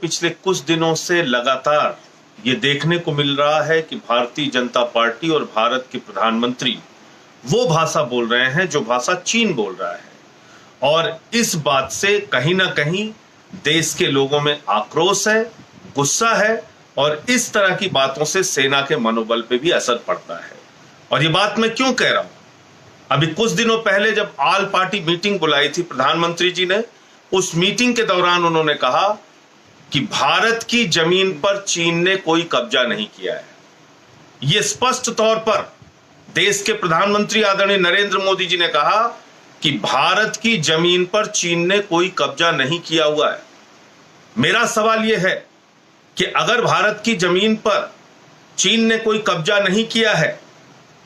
पिछले कुछ दिनों से लगातार ये देखने को मिल रहा है कि भारतीय जनता पार्टी और भारत के प्रधानमंत्री वो भाषा बोल रहे हैं जो भाषा चीन बोल रहा है, और इस बात से कहीं ना कहीं देश के लोगों में आक्रोश है, गुस्सा है, और इस तरह की बातों से सेना के मनोबल पे भी असर पड़ता है। और ये बात मैं क्यों कह रहा हूं, अभी कुछ दिनों पहले जब ऑल पार्टी मीटिंग बुलाई थी प्रधानमंत्री जी ने, उस मीटिंग के दौरान उन्होंने कहा कि भारत की जमीन पर चीन ने कोई कब्जा नहीं किया है। यह स्पष्ट तौर पर देश के प्रधानमंत्री आदरणीय नरेंद्र मोदी जी ने कहा कि भारत की जमीन पर चीन ने कोई कब्जा नहीं किया हुआ है। मेरा सवाल यह है कि अगर भारत की जमीन पर चीन ने कोई कब्जा नहीं किया है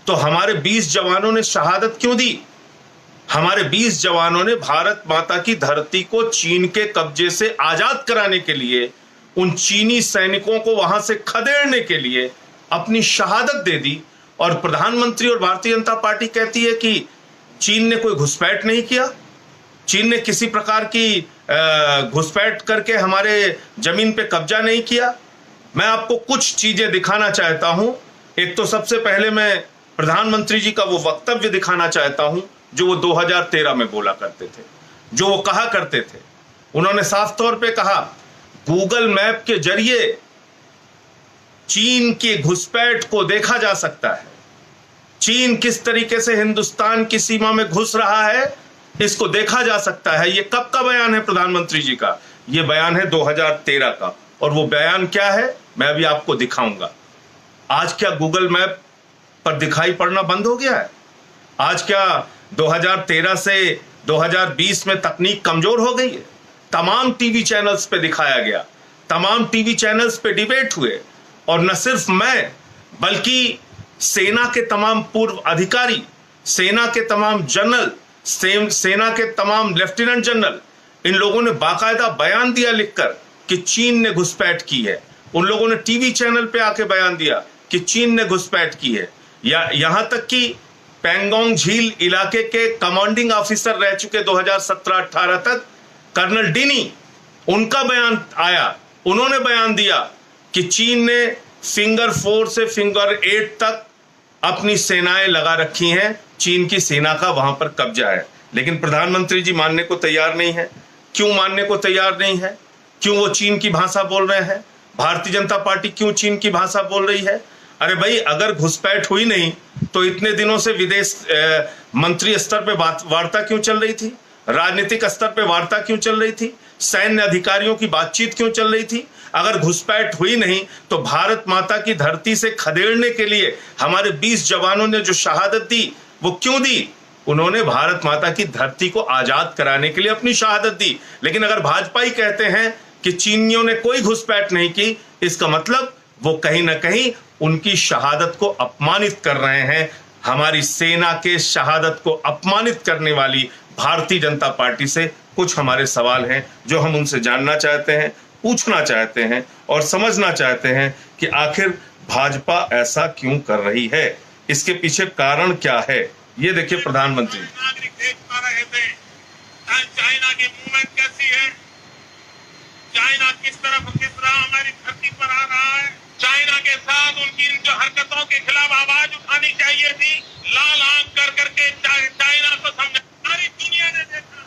तो हमारे 20 जवानों ने शहादत क्यों दी? हमारे 20 जवानों ने भारत माता की धरती को चीन के कब्जे से आजाद कराने के लिए, उन चीनी सैनिकों को वहां से खदेड़ने के लिए अपनी शहादत दे दी। और प्रधानमंत्री और भारतीय जनता पार्टी कहती है कि चीन ने कोई घुसपैठ नहीं किया, चीन ने किसी प्रकार की घुसपैठ करके हमारे जमीन पे कब्जा नहीं किया। मैं आपको कुछ चीजें दिखाना चाहता हूं। एक तो सबसे पहले मैं प्रधानमंत्री जी का वो वक्तव्य दिखाना चाहता हूं जो वो 2013 में बोला करते थे, जो वो कहा करते थे। उन्होंने साफ तौर पे कहा, गूगल मैप के जरिए चीन की घुसपैठ को देखा जा सकता है। चीन किस तरीके से हिंदुस्तान की सीमा में घुस रहा है इसको देखा जा सकता है। ये कब का बयान है प्रधानमंत्री जी का? ये बयान है 2013 का। और वो बयान क्या है मैं अभी आपको दिखाऊंगा। आज क्या गूगल मैप पर दिखाई पड़ना बंद हो गया है? आज क्या 2013 से 2020 में तकनीक कमजोर हो गई है? तमाम टीवी चैनल्स पे दिखाया गया, तमाम टीवी चैनल्स पे डिबेट हुए, और न सिर्फ मैं बल्कि सेना के तमाम पूर्व अधिकारी, सेना के तमाम जनरल, सेना के तमाम लेफ्टिनेंट जनरल, इन लोगों ने बाकायदा बयान दिया लिखकर कि चीन ने घुसपैठ की है। उन लोगों ने टीवी चैनल पे आके बयान दिया कि चीन ने घुसपैठ की है। या यहां तक कि पैंगोंग झील इलाके के कमांडिंग ऑफिसर रह चुके 2017-18 तक, कर्नल डिनी, उनका बयान आया। उन्होंने बयान दिया कि चीन ने फिंगर 4 से फिंगर 8 तक अपनी सेनाएं लगा रखी हैं, चीन की सेना का वहां पर कब्जा है। लेकिन प्रधानमंत्री जी मानने को तैयार नहीं है। क्यों मानने को तैयार नहीं है? क्यों वो चीन की भाषा बोल रहे हैं? भारतीय जनता पार्टी क्यों चीन की भाषा बोल रही है? अरे भाई, अगर घुसपैठ हुई नहीं तो इतने दिनों से विदेश मंत्री स्तर पे वार्ता क्यों चल रही थी? राजनीतिक स्तर पे वार्ता क्यों चल रही थी? सैन्य अधिकारियों की बातचीत क्यों चल रही थी? अगर घुसपैठ हुई नहीं तो भारत माता की धरती से खदेड़ने के लिए हमारे 20 जवानों ने जो शहादत दी वो क्यों दी? उन्होंने भारत माता की धरती को आजाद कराने के लिए अपनी शहादत दी। लेकिन अगर भाजपा ही कहते हैं कि चीनियों ने कोई घुसपैठ नहीं की, इसका मतलब वो कहीं ना कहीं उनकी शहादत को अपमानित कर रहे हैं। हमारी सेना के शहादत को अपमानित करने वाली भारतीय जनता पार्टी से कुछ हमारे सवाल हैं जो हम उनसे जानना चाहते हैं, पूछना चाहते हैं और समझना चाहते हैं कि आखिर भाजपा ऐसा क्यों कर रही है, इसके पीछे कारण क्या है। ये देखिए प्रधानमंत्री। नागरिक देख पा रहे थे चाइना की मूवमेंट कैसी है, चाइना किस तरफ किस रहा हमारी धरती पर आ रहा है। चाइना के साथ उनकी जो हरकतों के खिलाफ आवाज उठानी चाहिए थी। लाल आंख कर करके चाइना को समझा, सारी दुनिया ने देखा।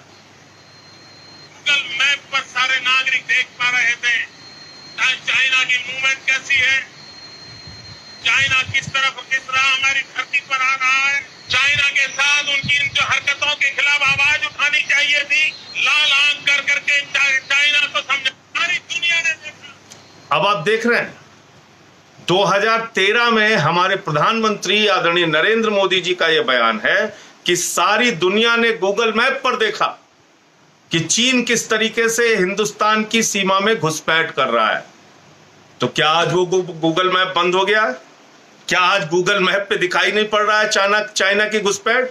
गूगल मैप पर सारे नागरिक देख पा रहे थे चाइना की मूवमेंट कैसी है, चाइना किस तरफ किस रहा हमारी धरती पर आ रहा है। चाइना के साथ उनकी जो हरकतों के खिलाफ आवाज उठानी चाहिए थी। लाल आंख कर करके चाइना को समझा, सारी दुनिया ने देखा। अब आप देख रहे हैं 2013 में हमारे प्रधानमंत्री आदरणीय नरेंद्र मोदी जी का यह बयान है कि सारी दुनिया ने गूगल मैप पर देखा कि चीन किस तरीके से हिंदुस्तान की सीमा में घुसपैठ कर रहा है। तो क्या आज वो गूगल मैप बंद हो गया है? क्या आज गूगल मैप पे दिखाई नहीं पड़ रहा है चाइना की घुसपैठ?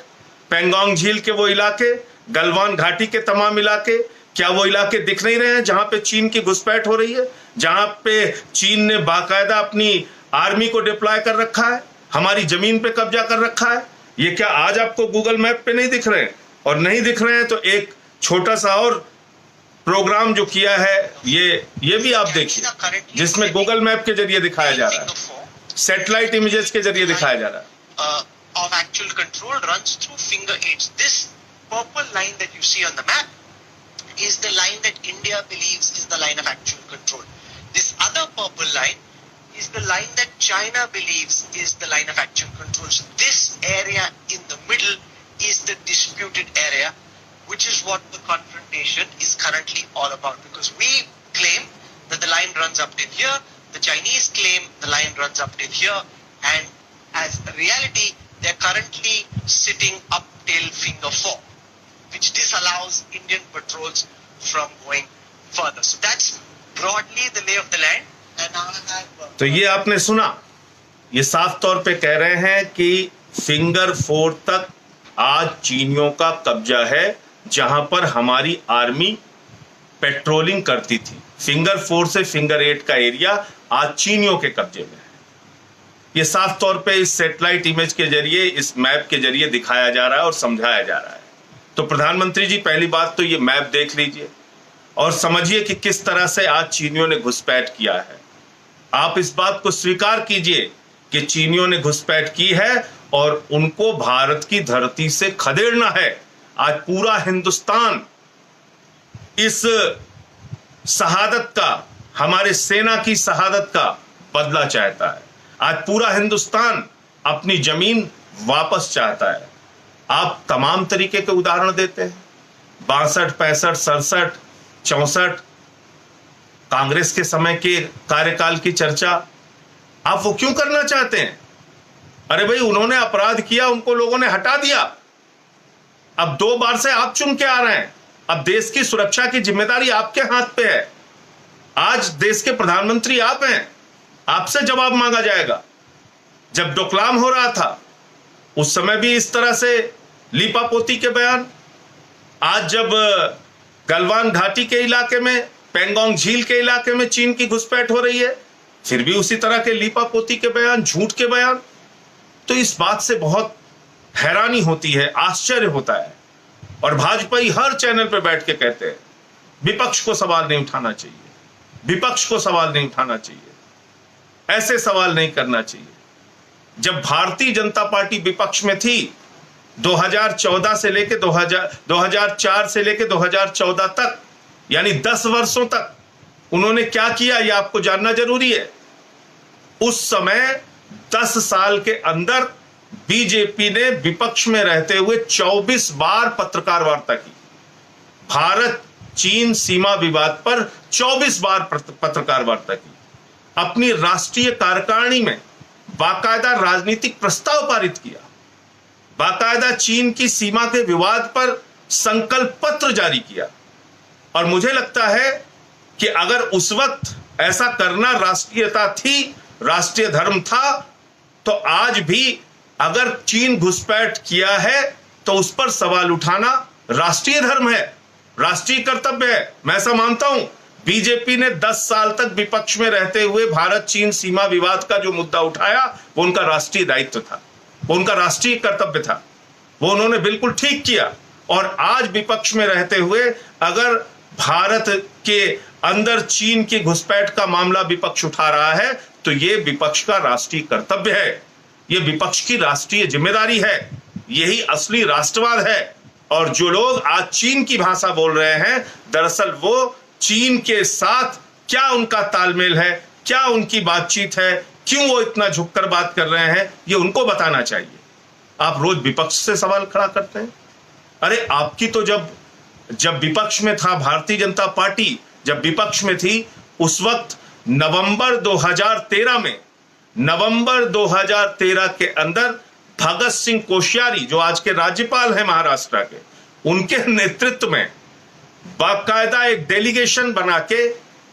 पैंगोंग झील के वो इलाके, गलवान घाटी के तमाम इलाके, क्या वो इलाके दिख नहीं रहे हैं जहां पे चीन की घुसपैठ हो रही है, जहां पे चीन ने बाकायदा अपनी आर्मी को डिप्लॉय कर रखा है, हमारी जमीन पे कब्जा कर रखा है? ये क्या आज आपको गूगल मैप पे नहीं दिख रहे हैं? और नहीं दिख रहे हैं तो एक छोटा सा और प्रोग्राम जो किया है ये भी आप देखिए, जिसमें गूगल मैप के जरिए दिखाया जा रहा है, सैटेलाइट इमेजेस के जरिए दिखाया जा रहा है। Of actual control runs through finger eights. This purple line that you see on the map is the line that India believes is the line of actual control. This other purple line is the line that China believes is the line of actual control. So this area in the middle is the disputed area, which is what the confrontation is currently all about. Because we claim that the line runs up till here, the Chinese claim the line runs up till here, and as a reality, they're currently sitting up till finger 4, which disallows Indian patrols from going further. So that's broadly the lay of the land. And now I have तो ये आपने सुना, ये साफ तौर पे कह रहे हैं कि फिंगर 4 तक आज चीनियों का कब्जा है, जहां पर हमारी आर्मी पेट्रोलिंग करती थी। फिंगर 4 से फिंगर 8 का एरिया आज चीनियों के कब्जे में है। ये साफ तौर पे इस सैटेलाइट इमेज के जरिए, इस मैप के जरिए दिखाया जा रहा है और समझाया जा रहा है। तो प्रधानमंत्री जी, पहली बात तो ये मैप देख लीजिए और समझिए कि किस तरह से आज चीनियों ने घुसपैठ किया है। आप इस बात को स्वीकार कीजिए कि चीनियों ने घुसपैठ की है और उनको भारत की धरती से खदेड़ना है। आज पूरा हिंदुस्तान इस शहादत का, हमारे सेना की शहादत का बदला चाहता है। आज पूरा हिंदुस्तान अपनी जमीन वापस चाहता है। आप तमाम तरीके के उदाहरण देते हैं, 62, 65, 67, 64 कांग्रेस के समय के कार्यकाल की चर्चा आप वो क्यों करना चाहते हैं? अरे भाई, उन्होंने अपराध किया, उनको लोगों ने हटा दिया। अब 2 बार से आप चुन के आ रहे हैं। अब देश की सुरक्षा की जिम्मेदारी आपके हाथ पे है। आज देश के प्रधानमंत्री आप हैं, आपसे जवाब मांगा जाएगा। जब डोकलाम हो रहा था उस समय भी इस तरह से लीपापोती के बयान, आज जब गलवान घाटी के इलाके में, पेंगोंग झील के इलाके में चीन की घुसपैठ हो रही है, फिर भी उसी तरह के लीपापोती के बयान, झूठ के बयान। तो इस बात से बहुत हैरानी होती है, आश्चर्य होता है। और भाजपाई हर चैनल पर बैठ के कहते हैं विपक्ष को सवाल नहीं उठाना चाहिए, विपक्ष को सवाल नहीं उठाना चाहिए, ऐसे सवाल नहीं करना चाहिए। जब भारतीय जनता पार्टी विपक्ष में थी 2014 से लेके 2004 से लेके 2014 तक, यानी 10 वर्षों तक उन्होंने क्या किया ये आपको जानना जरूरी है। उस समय 10 साल के अंदर बीजेपी ने विपक्ष में रहते हुए 24 बार पत्रकार वार्ता की। भारत चीन सीमा विवाद पर 24 बार पत्रकार वार्ता की। अपनी राष्ट्रीय कार्यकारिणी में बाकायदा राजनीतिक प्रस्ताव पारित किया, बाकायदा चीन की सीमा के विवाद पर संकल्प पत्र जारी किया। और मुझे लगता है कि अगर उस वक्त ऐसा करना राष्ट्रीयता थी, राष्ट्रीय धर्म था, तो आज भी अगर चीन घुसपैठ किया है तो उस पर सवाल उठाना राष्ट्रीय धर्म है, राष्ट्रीय कर्तव्य है। मैं ऐसा मानता हूं। बीजेपी ने 10 साल तक विपक्ष में रहते हुए भारत चीन सीमा विवाद का जो मुद्दा उठाया वो उनका राष्ट्रीय दायित्व था, वो उनका राष्ट्रीय कर्तव्य था, वो उन्होंने बिल्कुल ठीक किया। और आज विपक्ष में रहते हुए अगर भारत के अंदर चीन की घुसपैठ का मामला विपक्ष उठा रहा है तो ये विपक्ष का राष्ट्रीय कर्तव्य है, ये विपक्ष की राष्ट्रीय जिम्मेदारी है, यही असली राष्ट्रवाद है। और जो लोग आज चीन की भाषा बोल रहे हैं, दरअसल वो चीन के साथ क्या उनका तालमेल है, क्या उनकी बातचीत है, क्यों वो इतना झुककर बात कर रहे हैं, ये उनको बताना चाहिए। आप रोज विपक्ष से सवाल खड़ा करते हैं। अरे आपकी तो जब विपक्ष में था भारतीय जनता पार्टी, जब विपक्ष में थी उस वक्त नवंबर 2013 के अंदर भगत सिंह कोश्यारी, जो आज के राज्यपाल हैं महाराष्ट्र के, उनके नेतृत्व में बाकायदा एक डेलीगेशन बना के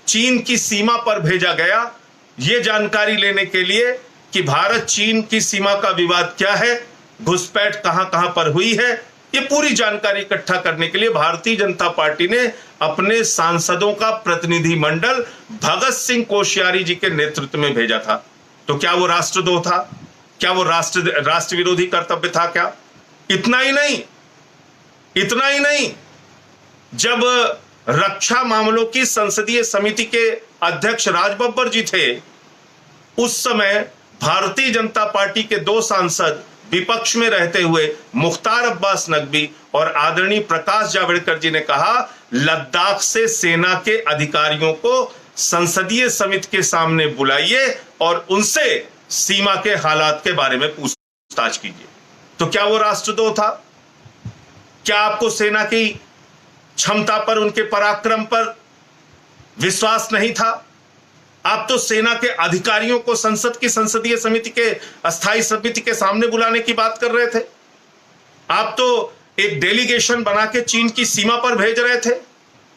चीन की सीमा पर भेजा गया, ये जानकारी लेने के लिए कि भारत चीन की सीमा का विवाद क्या है, घुसपैठ कहां कहां पर हुई है, ये पूरी जानकारी इकट्ठा करने के लिए भारतीय जनता पार्टी ने अपने सांसदों का प्रतिनिधि मंडल भगत सिंह कोश्यारी जी के नेतृत्व में भेजा था। तो क्या वो राष्ट्रद्रोह था? क्या वो राष्ट्र विरोधी कर्तव्य था? क्या इतना ही नहीं, जब रक्षा मामलों की संसदीय समिति के अध्यक्ष राज बब्बर जी थे, उस समय भारतीय जनता पार्टी के 2 सांसद विपक्ष में रहते हुए मुख्तार अब्बास नकवी और आदरणीय प्रकाश जावड़ेकर जी ने कहा, लद्दाख से सेना के अधिकारियों को संसदीय समिति के सामने बुलाइए और उनसे सीमा के हालात के बारे में पूछताछ कीजिए। तो क्या वो राष्ट्रद्रोह था? क्या आपको सेना की क्षमता पर, उनके पराक्रम पर विश्वास नहीं था? आप तो सेना के अधिकारियों को संसद की संसदीय समिति के अस्थायी समिति के सामने बुलाने की बात कर रहे थे। आप तो एक डेलीगेशन बना के चीन की सीमा पर भेज रहे थे।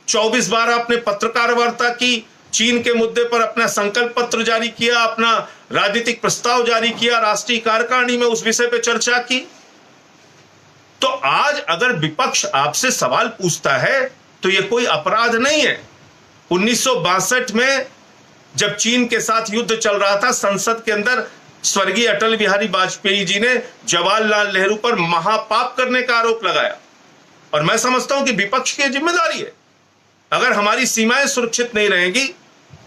24 बार आपने पत्रकार वार्ता की, चीन के मुद्दे पर अपना संकल्प पत्र जारी किया, अपना राजनीतिक प्रस्ताव जारी किया, राष्ट्रीय कार्यकारिणी में उस विषय पर चर्चा की। तो आज अगर विपक्ष आपसे सवाल पूछता है तो यह कोई अपराध नहीं है। 1962 में जब चीन के साथ युद्ध चल रहा था, संसद के अंदर स्वर्गीय अटल बिहारी वाजपेयी जी ने जवाहरलाल नेहरू पर महापाप करने का आरोप लगाया। और मैं समझता हूं कि विपक्ष की जिम्मेदारी है, अगर हमारी सीमाएं सुरक्षित नहीं रहेंगी,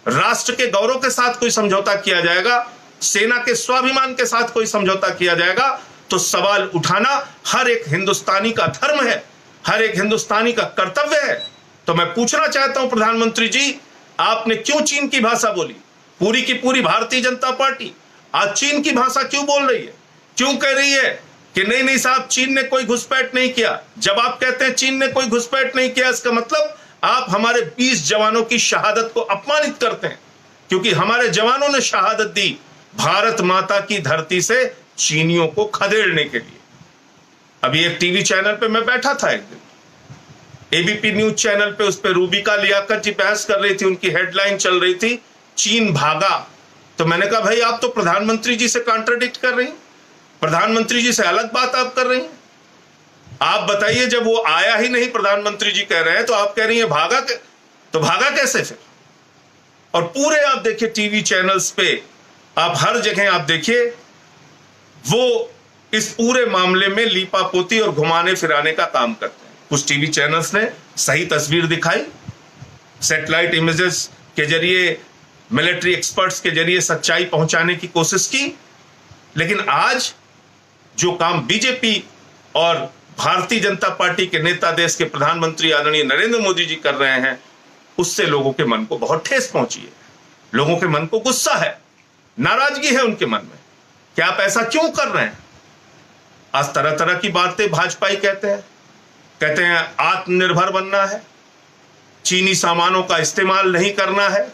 राष्ट्र के गौरव के साथ कोई समझौता किया जाएगा, सेना के स्वाभिमान के साथ कोई समझौता किया जाएगा, तो सवाल उठाना हर एक हिंदुस्तानी का धर्म है, हर एक हिंदुस्तानी का कर्तव्य है। तो मैं पूछना चाहता हूं प्रधानमंत्री जी, आपने क्यों चीन की भाषा बोली? पूरी की पूरी भारतीय जनता पार्टी आज चीन की भाषा क्यों बोल रही है? क्यों कह रही है कि नहीं नहीं साहब, चीन ने कोई घुसपैठ नहीं किया? जब आप कहते हैं चीन ने कोई घुसपैठ नहीं किया, इसका मतलब आप हमारे 20 जवानों की शहादत को अपमानित करते हैं, क्योंकि हमारे जवानों ने शहादत दी भारत माता की धरती से चीनियों को खदेड़ने के लिए। अभी एक टीवी चैनल पे मैं बैठा था एक दिन, एबीपी न्यूज चैनल पे, उस पे रूबिका लियाकत जी बहस कर रही थी, उनकी हेडलाइन चल रही थी चीन भागा। तो मैंने कहा भाई आप तो प्रधानमंत्री जी से कॉन्ट्रडिक्ट कर रही हैं, प्रधानमंत्री जी से अलग बात आप कर रही हैं। आप बताइए, जब वो आया ही नहीं, प्रधानमंत्री जी कह रहे हैं, तो आप कह रही हैं भागा तो भागा कैसे फिर? और पूरे आप देखिए टीवी चैनल्स पे, आप हर जगह आप देखिए, वो इस पूरे मामले में लीपापोती और घुमाने फिराने का काम करते हैं। कुछ टीवी चैनल्स ने सही तस्वीर दिखाई, सैटेलाइट इमेजेस के जरिए, मिलिट्री एक्सपर्ट्स के जरिए सच्चाई पहुंचाने की कोशिश की, लेकिन आज जो काम बीजेपी और भारतीय जनता पार्टी के नेता, देश के प्रधानमंत्री आदरणीय नरेंद्र मोदी जी कर रहे हैं, उससे लोगों के मन को बहुत ठेस पहुंची है। लोगों के मन को गुस्सा है, नाराजगी है उनके मन में कि आप ऐसा क्यों कर रहे हैं। आज तरह तरह की बातें भाजपाई कहते हैं आत्मनिर्भर बनना है, चीनी सामानों का इस्तेमाल नहीं करना है,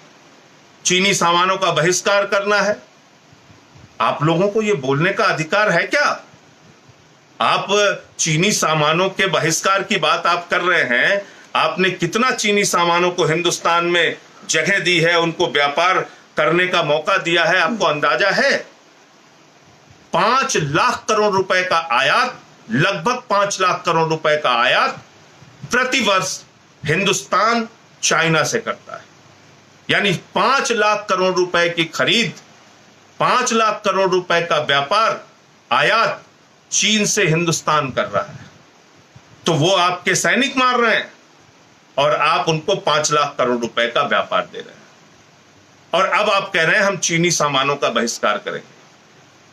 चीनी सामानों का बहिष्कार करना है। आप लोगों को यह बोलने का अधिकार है क्या? आप चीनी सामानों के बहिष्कार की बात आप कर रहे हैं, आपने कितना चीनी सामानों को हिंदुस्तान में जगह दी है, उनको व्यापार करने का मौका दिया है, आपको अंदाजा है? 5 लाख करोड़ रुपए का आयात, लगभग 5 लाख करोड़ रुपए का आयात प्रतिवर्ष हिंदुस्तान चाइना से करता है। यानी 5 लाख करोड़ रुपए की खरीद, 5 लाख करोड़ रुपए का व्यापार, आयात चीन से हिंदुस्तान कर रहा है। तो वो आपके सैनिक मार रहे हैं और आप उनको 5 लाख करोड़ रुपए का व्यापार दे रहे हैं, और अब आप कह रहे हैं हम चीनी सामानों का बहिष्कार करेंगे।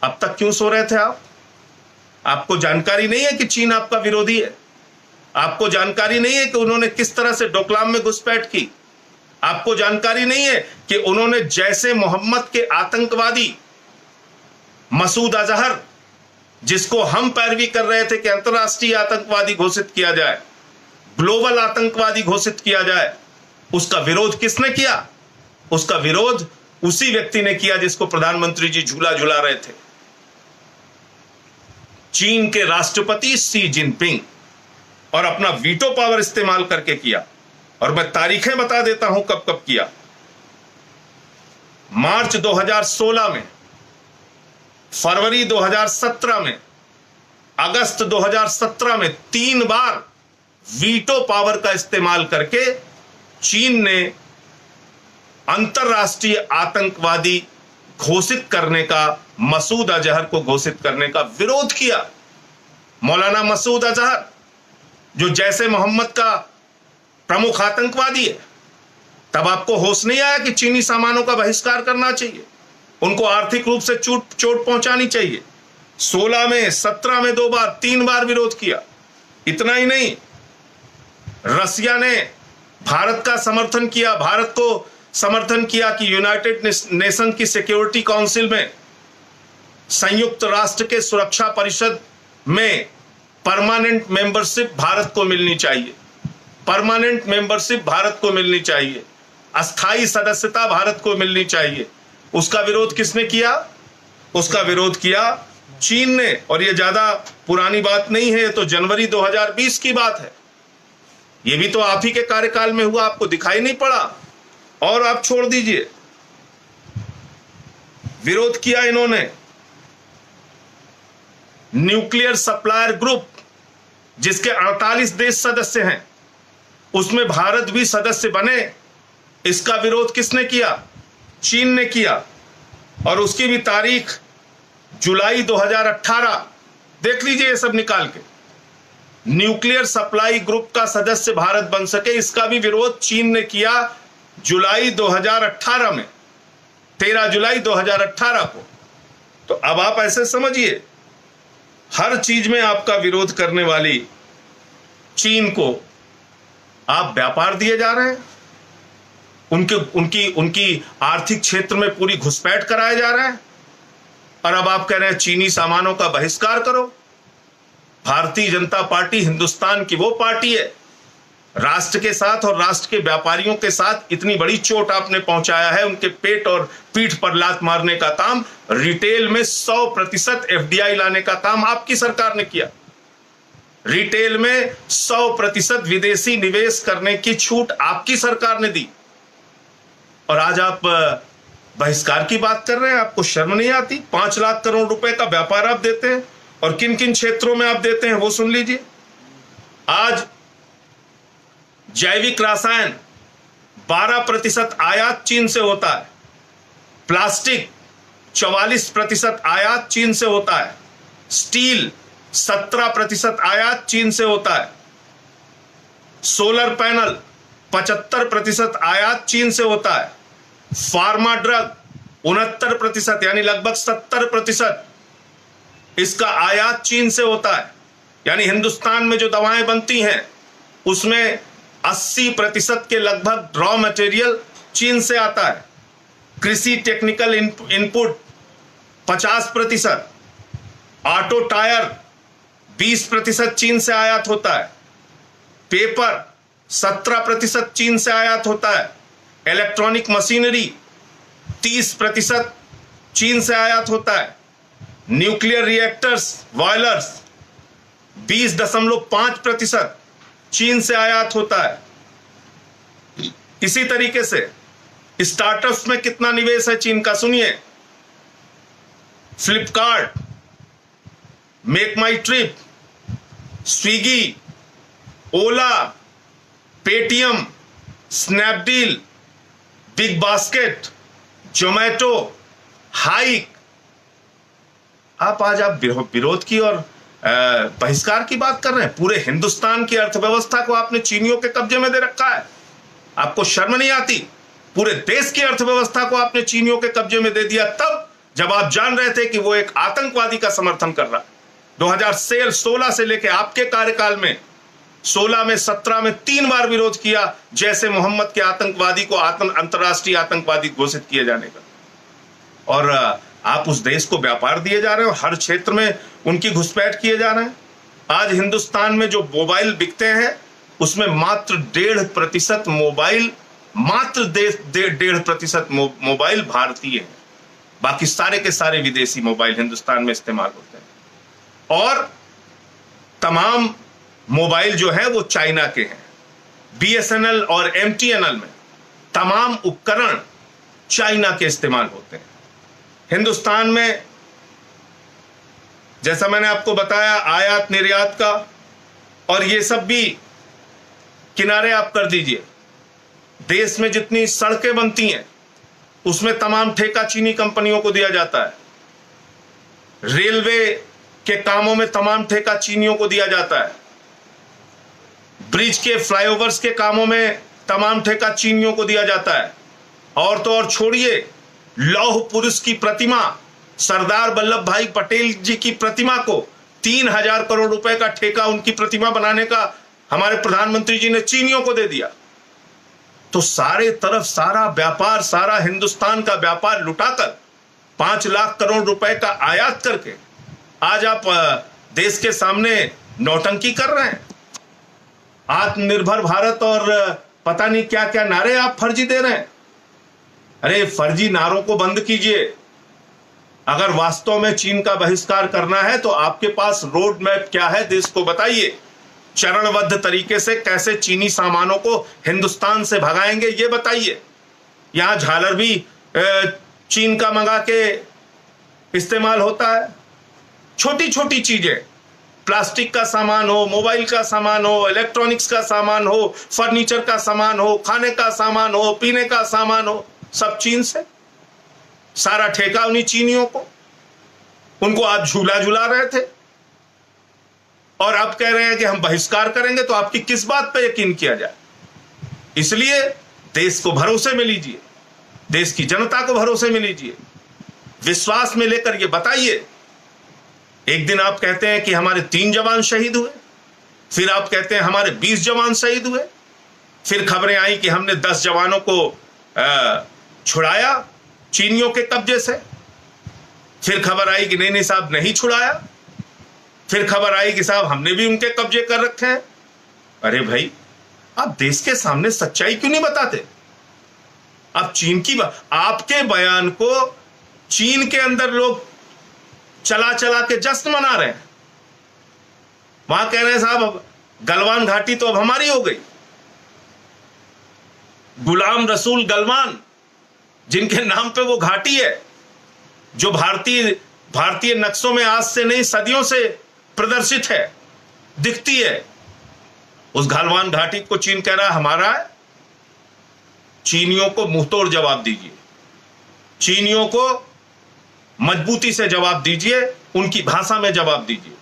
अब तक क्यों सो रहे थे आप? आपको जानकारी नहीं है कि चीन आपका विरोधी है? आपको जानकारी नहीं है कि उन्होंने किस तरह से डोकलाम में घुसपैठ की? आपको जानकारी नहीं है कि उन्होंने जैसे मोहम्मद के आतंकवादी मसूद अजहर, जिसको हम पैरवी कर रहे थे कि अंतरराष्ट्रीय आतंकवादी घोषित किया जाए, ग्लोबल आतंकवादी घोषित किया जाए, उसका विरोध किसने किया? उसका विरोध उसी व्यक्ति ने किया जिसको प्रधानमंत्री जी झूला झुला रहे थे, चीन के राष्ट्रपति शी जिनपिंग, और अपना वीटो पावर इस्तेमाल करके किया। और मैं तारीखें बता देता हूं कब कब किया। मार्च 2016 में, फरवरी 2017 में, अगस्त 2017 में 3 बार वीटो पावर का इस्तेमाल करके चीन ने अंतरराष्ट्रीय आतंकवादी घोषित करने का, मसूद अजहर को घोषित करने का विरोध किया। मौलाना मसूद अजहर, जो जैसे मोहम्मद का प्रमुख आतंकवादी है, तब आपको होश नहीं आया कि चीनी सामानों का बहिष्कार करना चाहिए, उनको आर्थिक रूप से चोट पहुंचानी चाहिए। 16 में, 17 में 2 बार, 3 बार विरोध किया। इतना ही नहीं, रसिया ने भारत का समर्थन किया, भारत को समर्थन किया कि यूनाइटेड नेशन की सिक्योरिटी काउंसिल में, संयुक्त राष्ट्र के सुरक्षा परिषद में परमानेंट मेंबरशिप भारत को मिलनी चाहिए, परमानेंट मेंबरशिप भारत को मिलनी चाहिए, अस्थाई सदस्यता भारत को मिलनी चाहिए। उसका विरोध किसने किया? उसका विरोध किया चीन ने। और यह ज्यादा पुरानी बात नहीं है, तो जनवरी 2020 की बात है। यह भी तो आप ही के कार्यकाल में हुआ, आपको दिखाई नहीं पड़ा। और आप छोड़ दीजिए, विरोध किया इन्होंने न्यूक्लियर सप्लायर ग्रुप, जिसके 48 देश सदस्य हैं, उसमें भारत भी सदस्य बने। इसका विरोध किसने किया? चीन ने किया। और उसकी भी तारीख जुलाई 2018, देख लीजिए ये सब निकाल के। न्यूक्लियर सप्लाई ग्रुप का सदस्य भारत बन सके, इसका भी विरोध चीन ने किया जुलाई 2018 में, 13 जुलाई 2018 को। तो अब आप ऐसे समझिए, हर चीज में आपका विरोध करने वाली चीन को आप व्यापार दिए जा रहे हैं, उनकी आर्थिक क्षेत्र में पूरी घुसपैठ कराया जा रहा है। और अब आप कह रहे हैं चीनी सामानों का बहिष्कार करो। भारतीय जनता पार्टी हिंदुस्तान की वो पार्टी है, राष्ट्र के साथ और राष्ट्र के व्यापारियों के साथ इतनी बड़ी चोट आपने पहुंचाया है, उनके पेट और पीठ पर लात मारने का काम, रिटेल में 100% एफडीआई लाने का काम आपकी सरकार ने किया। रिटेल में 100% विदेशी निवेश करने की छूट आपकी सरकार ने दी। और आज आप बहिष्कार की बात कर रहे हैं, आपको शर्म नहीं आती? 5 लाख करोड़ रुपए का व्यापार आप देते हैं, और किन किन क्षेत्रों में आप देते हैं वो सुन लीजिए। आज जैविक रसायन 12% आयात चीन से होता है, प्लास्टिक 44% आयात चीन से होता है, स्टील 17% आयात चीन से होता है, सोलर पैनल 75% आयात चीन से होता है, फार्मा ड्रग 69% यानी लगभग 70% इसका आयात चीन से होता है। यानी हिंदुस्तान में जो दवाएं बनती हैं उसमें 80% के लगभग रॉ मटेरियल चीन से आता है। कृषि टेक्निकल इनपुट 50%, ऑटो टायर 20% चीन से आयात होता है, पेपर 17% चीन से आयात होता है, इलेक्ट्रॉनिक मशीनरी 30% चीन से आयात होता है, न्यूक्लियर रिएक्टर्स बॉयलर्स 20.5% चीन से आयात होता है। इसी तरीके से स्टार्टअप्स में कितना निवेश है चीन का, सुनिए। Flipkart, Make My Trip, Swiggy, Ola, Paytm, Snapdeal, Big Basket, Zomato, Hike. आप विरोध की और बहिष्कार की बात कर रहे हैं। पूरे हिंदुस्तान की अर्थव्यवस्था को आपने चीनियों के कब्जे में दे रखा है, आपको शर्म नहीं आती? पूरे देश की अर्थव्यवस्था को आपने चीनियों के कब्जे में दे दिया, तब जब आप जान रहे थे कि वो एक आतंकवादी का समर्थन कर रहा है। 2016 से लेकर आपके कार्यकाल में 16 में 17 में 3 बार विरोध किया जैसे मोहम्मद के आतंकवादी को अंतर्राष्ट्रीय आतंकवादी घोषित किए जाने का। और आप उस देश को व्यापार दिए जा रहे हो, हर क्षेत्र में उनकी घुसपैठ किए जा रहे हैं। आज हिंदुस्तान में जो मोबाइल बिकते हैं उसमें मात्र 1.5% मोबाइल, मात्र 1.5% मोबाइल भारतीय हैं, बाकी सारे के सारे विदेशी मोबाइल हिंदुस्तान में इस्तेमाल होते हैं। और तमाम मोबाइल जो है वो चाइना के हैं। बीएसएनएल और एमटीएनएल में तमाम उपकरण चाइना के इस्तेमाल होते हैं। हिंदुस्तान में जैसा मैंने आपको बताया आयात निर्यात का, और ये सब भी किनारे आप कर दीजिए। देश में जितनी सड़कें बनती हैं उसमें तमाम ठेका चीनी कंपनियों को दिया जाता है। रेलवे के कामों में तमाम ठेका चीनियों को दिया जाता है। ब्रिज के फ्लाईओवर्स के कामों में तमाम ठेका चीनियों को दिया जाता है। और तो और छोड़िए, लौह पुरुष की प्रतिमा सरदार वल्लभ भाई पटेल जी की प्रतिमा को 3000 करोड़ रुपए का ठेका उनकी प्रतिमा बनाने का हमारे प्रधानमंत्री जी ने चीनियों को दे दिया। तो सारे तरफ सारा व्यापार, सारा हिंदुस्तान का व्यापार लुटाकर 5 लाख करोड़ रुपए का आयात करके आज आप देश के सामने नौटंकी कर रहे हैं। आत्मनिर्भर भारत और पता नहीं क्या क्या नारे आप फर्जी दे रहे हैं। अरे फर्जी नारों को बंद कीजिए। अगर वास्तव में चीन का बहिष्कार करना है तो आपके पास रोड मैप क्या है, देश को बताइए। चरणबद्ध तरीके से कैसे चीनी सामानों को हिंदुस्तान से भगाएंगे ये बताइए। यहां झालर भी चीन का मंगा के इस्तेमाल होता है। छोटी छोटी चीजें, प्लास्टिक का सामान हो, मोबाइल का सामान हो, इलेक्ट्रॉनिक्स का सामान हो, फर्नीचर का सामान हो, खाने का सामान हो, पीने का सामान हो, सब चीन से। सारा ठेका उन्हीं चीनियों को। उनको आप झूला झूला रहे थे और अब कह रहे हैं कि हम बहिष्कार करेंगे। तो आपकी किस बात पे यकीन किया जाए? इसलिए देश को भरोसे में लीजिए, देश की जनता को भरोसे में लीजिए, विश्वास में लेकर ये बताइए। एक दिन आप कहते हैं कि हमारे 3 जवान शहीद हुए, फिर आप कहते हैं हमारे 20 जवान शहीद हुए, फिर खबरें आई कि हमने 10 जवानों को छुड़ाया चीनियों के कब्जे से, फिर खबर आई कि नहीं साहब नहीं छुड़ाया, फिर खबर आई कि साहब हमने भी उनके कब्जे कर रखे हैं। अरे भाई, आप देश के सामने सच्चाई क्यों नहीं बताते? आप चीन की आपके बयान को चीन के अंदर लोग चला चला के जश्न मना रहे हैं। वहां कह रहे हैं साहब अब गलवान घाटी तो अब हमारी हो गई। गुलाम रसूल गलवान, जिनके नाम पे वो घाटी है, जो भारतीय नक्शों में आज से नहीं सदियों से प्रदर्शित है, दिखती है, उस गलवान घाटी को चीन कह रहा है हमारा है। चीनियों को मुंहतोड़ जवाब दीजिए, चीनियों को मजबूती से जवाब दीजिए, उनकी भाषा में जवाब दीजिए।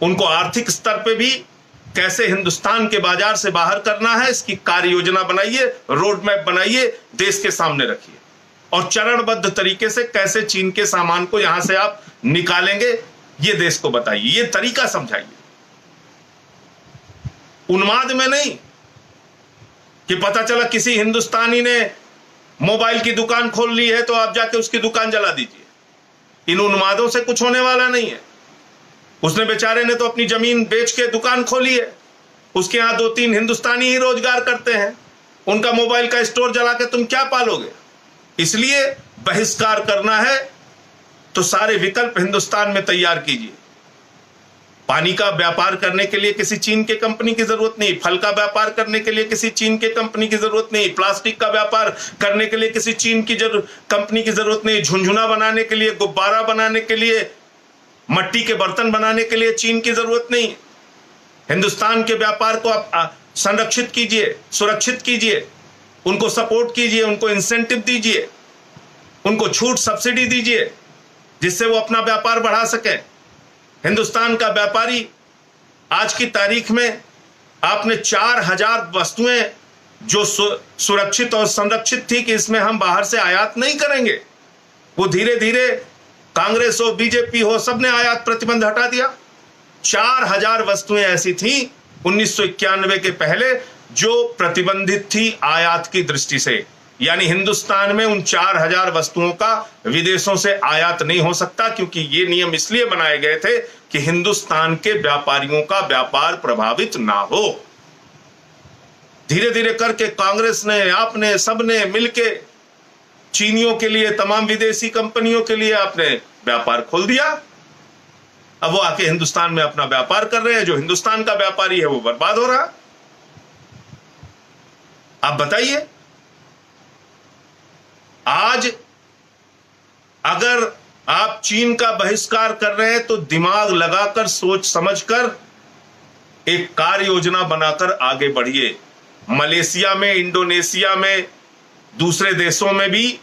उनको आर्थिक स्तर पे भी कैसे हिंदुस्तान के बाजार से बाहर करना है, इसकी कार्य योजना बनाइए, रोड मैप बनाइए, देश के सामने रखिए और चरणबद्ध तरीके से कैसे चीन के सामान को यहां से आप निकालेंगे ये देश को बताइए, ये तरीका समझाइए। उन्माद में नहीं कि पता चला किसी हिंदुस्तानी ने मोबाइल की दुकान खोल ली है तो आप जाके उसकी दुकान जला दीजिए। इन उन्मादों से कुछ होने वाला नहीं है। उसने बेचारे ने तो अपनी जमीन बेच के दुकान खोली है, उसके यहां 2-3 हिंदुस्तानी ही रोजगार करते हैं, उनका मोबाइल का स्टोर जला के तुम क्या पालोगे? इसलिए बहिष्कार करना है तो सारे विकल्प हिंदुस्तान में तैयार कीजिए। पानी का व्यापार करने के लिए किसी चीन के कंपनी की जरूरत नहीं, फल का व्यापार करने के लिए किसी चीन के कंपनी की जरूरत नहीं, प्लास्टिक का व्यापार करने के लिए किसी चीन की कंपनी की जरूरत नहीं, झुनझुना बनाने के लिए, गुब्बारा बनाने के लिए, मट्टी के बर्तन बनाने के लिए चीन की जरूरत नहीं। हिंदुस्तान के व्यापार को आप संरक्षित कीजिए, सुरक्षित कीजिए, उनको सपोर्ट कीजिए, उनको इंसेंटिव दीजिए, उनको छूट सब्सिडी दीजिए, जिससे वो अपना व्यापार बढ़ा सके। हिंदुस्तान का व्यापारी आज की तारीख में आपने 4000 वस्तुएं जो सुरक्षित और संरक्षित थी कि इसमें हम बाहर से आयात नहीं करेंगे, वो धीरे धीरे कांग्रेस हो, बीजेपी हो, सबने आयात प्रतिबंध हटा दिया। 4000 वस्तुएं ऐसी थी 1991 के पहले जो प्रतिबंधित थी आयात की दृष्टि से, यानी हिंदुस्तान में उन 4000 वस्तुओं का विदेशों से आयात नहीं हो सकता, क्योंकि ये नियम इसलिए बनाए गए थे कि हिंदुस्तान के व्यापारियों का व्यापार प्रभावित ना हो। धीरे धीरे करके कांग्रेस ने, आपने, सबने मिलके चीनियों के लिए, तमाम विदेशी कंपनियों के लिए आपने व्यापार खोल दिया। अब वो आके हिंदुस्तान में अपना व्यापार कर रहे हैं। जो हिंदुस्तान का व्यापारी है वो बर्बाद हो रहा। आप बताइए, आज अगर आप चीन का बहिष्कार कर रहे हैं तो दिमाग लगाकर, सोच समझकर एक कार्य योजना बनाकर आगे बढ़िए। मलेशिया में, इंडोनेशिया में, दूसरे देशों में भी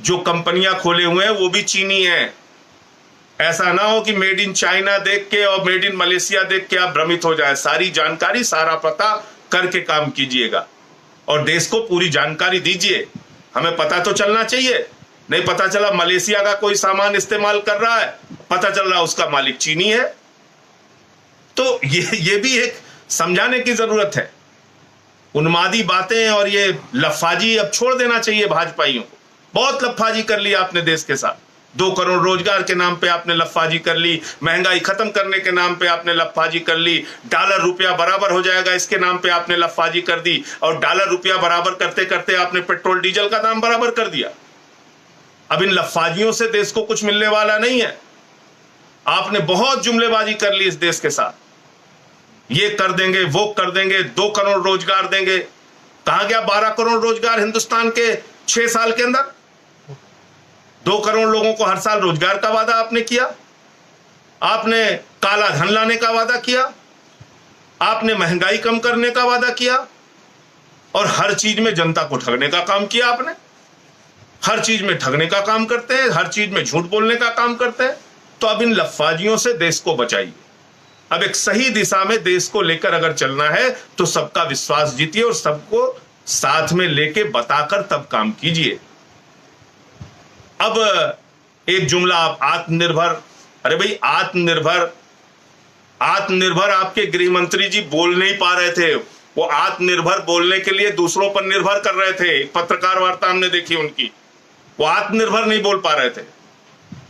जो कंपनियां खोले हुए हैं वो भी चीनी हैं। ऐसा ना हो कि मेड इन चाइना देख के और मेड इन मलेशिया देख के आप भ्रमित हो जाए। सारी जानकारी, सारा पता करके काम कीजिएगा और देश को पूरी जानकारी दीजिए। हमें पता तो चलना चाहिए। नहीं पता चला मलेशिया का कोई सामान इस्तेमाल कर रहा है, पता चल रहा उसका मालिक चीनी है। तो ये भी एक समझाने की जरूरत है। उन्मादी बातें और ये लफाजी अब छोड़ देना चाहिए भाजपाइयों को। बहुत लफाजी कर ली आपने देश के साथ। 2 करोड़ रोजगार के नाम पे आपने लफाजी कर ली, महंगाई खत्म करने के नाम पे आपने लफाजी कर ली, डॉलर रुपया बराबर हो जाएगा इसके नाम पे आपने लफाजी कर दी, और डॉलर रुपया बराबर करते करते आपने पेट्रोल डीजल का दाम बराबर कर दिया। अब इन लफाजियों से देश को कुछ मिलने वाला नहीं है। आपने बहुत जुमलेबाजी कर ली इस देश के साथ, ये कर देंगे वो कर देंगे, 2 करोड़ रोजगार देंगे। कहां गया 12 करोड़ रोजगार हिंदुस्तान के 6 साल के अंदर? 2 करोड़ लोगों को हर साल रोजगार का वादा आपने किया, आपने काला धन लाने का वादा किया, आपने महंगाई कम करने का वादा किया, और हर चीज में जनता को ठगने का काम किया आपने। हर चीज में ठगने का काम करते हैं, हर चीज में झूठ बोलने का काम करते हैं। तो अब इन लफाजियों से देश को बचाइए। अब एक सही दिशा में देश को लेकर अगर चलना है तो सबका विश्वास जीतिए और सबको साथ में लेके बताकर तब काम कीजिए। अब एक जुमला आप आत्मनिर्भर, अरे भाई आत्मनिर्भर, आत्मनिर्भर आपके गृह मंत्री जी बोल नहीं पा रहे थे। वो आत्मनिर्भर बोलने के लिए दूसरों पर निर्भर कर रहे थे। पत्रकार वार्ता हमने देखी उनकी, वो आत्मनिर्भर नहीं बोल पा रहे थे।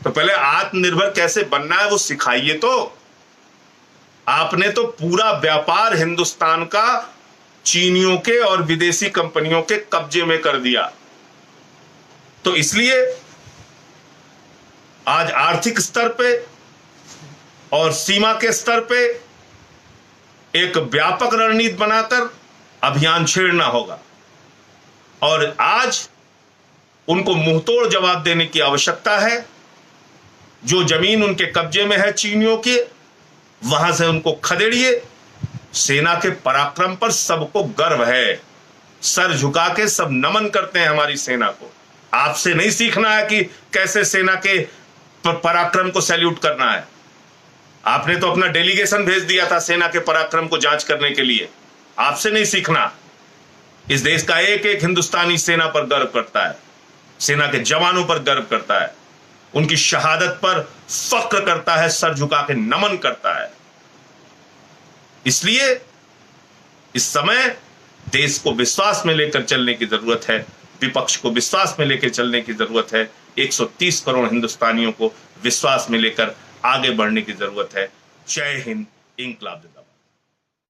तो पहले आत्मनिर्भर कैसे बनना है वो सिखाइए। तो आपने तो पूरा व्यापार हिंदुस्तान का चीनियों के और विदेशी कंपनियों के कब्जे में कर दिया। तो इसलिए आज आर्थिक स्तर पे और सीमा के स्तर पे एक व्यापक रणनीति बनाकर अभियान छेड़ना होगा, और आज उनको मुंहतोड़ जवाब देने की आवश्यकता है। जो जमीन उनके कब्जे में है चीनियों की, वहां से उनको खदेड़िए। सेना के पराक्रम पर सबको गर्व है, सर झुका के सब नमन करते हैं हमारी सेना को। आपसे नहीं सीखना है कि कैसे सेना के पराक्रम को सैल्यूट करना है। आपने तो अपना डेलीगेशन भेज दिया था सेना के पराक्रम को जांच करने के लिए। आपसे नहीं सीखना। इस देश का एक एक हिंदुस्तानी सेना पर गर्व करता है, सेना के जवानों पर गर्व करता है, उनकी शहादत पर फक्र करता है, सर झुका के नमन करता है। इसलिए इस समय देश को विश्वास में लेकर चलने की जरूरत है, विपक्ष को विश्वास में लेकर चलने की जरूरत है, 130 करोड़ हिंदुस्तानियों को विश्वास में लेकर आगे बढ़ने की जरूरत है। जय हिंद, इंकलाब जिंदाबाद।